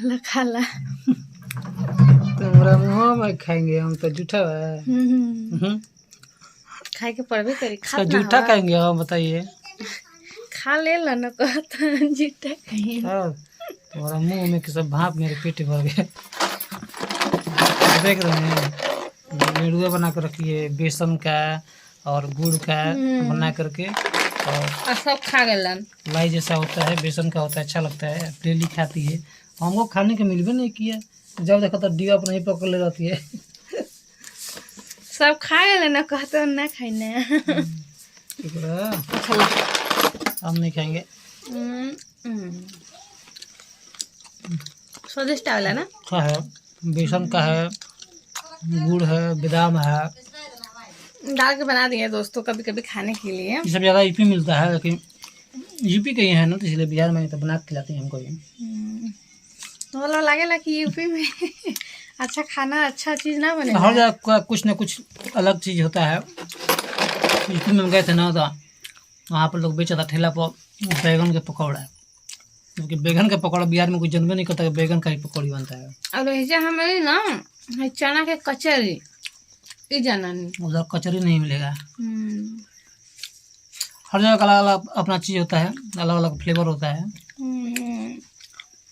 ला खा ला। तुम्हारा मुँह में खाएंगे हम तो जूठा है। खाए के पड़बे करी। खा जूठा खाएंगे हम, बताइए। खा ले ला न कहता जूठा खाएंगे। तुम्हारा मुंह में सब भाप मेरे पेट भर गए। देख रहे हैं लड्डुआ बना कर रखिए बेसन का और गुड़ का बना करके, और सब खा गए। लाई जैसा होता है, बेसन का होता है, अच्छा लगता है। डेली खाती है, हमको खाने को मिलबे नहीं किया। जब देखो तो डिब्बा पर नहीं पकड़ ले रहती है। सब खा गए ना, कहते ना खाने। हम नहीं खाएंगे। स्वादिष्ट वाला ना। अच्छा है, बेसन का है, गुड़ है, बादाम है, डाल के बना दिए दोस्तों कभी कभी खाने के लिए। ये सब ज़्यादा यूपी मिलता है, लेकिन यूपी के ही है ना, तो इसलिए बिहार में तो बना के खिलाते हैं हमको ये। तो लगेला कि यूपी में अच्छा खाना, अच्छा चीज़ ना बने। हर जगह का कुछ ना कुछ अलग चीज़ होता है। यूपी में गए थे ना, तो वहाँ पर लोग बेचा था ठेला पर बैगन के पकौड़ा, क्योंकि बैगन का पकौड़ा बिहार में कोई जानबे नहीं करता कि बैगन का ही पकौड़ी बनता है। और हमें ना चना के कचौरी ये जाना नहीं, उधर कचौरी नहीं मिलेगा। हर जगह का अलग अलग अपना चीज़ होता है, अलग अलग फ्लेवर होता है।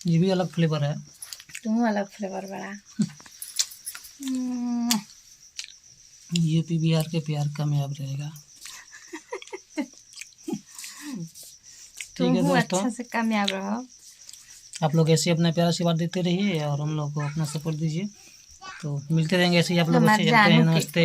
ये भी अलग फ्लेवर है। तुम अलग फ्लेवर बड़ा। यूपी बिहार के प्यार कामयाब रहेगा। ठीक है दोस्तों, अच्छा से कामयाब रहो। आप लोग ऐसे अपना प्यार आशीर्वाद देते रहिए और हम लोग को अपना सपोर्ट दीजिए। तो मिलते रहेंगे ऐसे ही आप लोगों से। नमस्ते।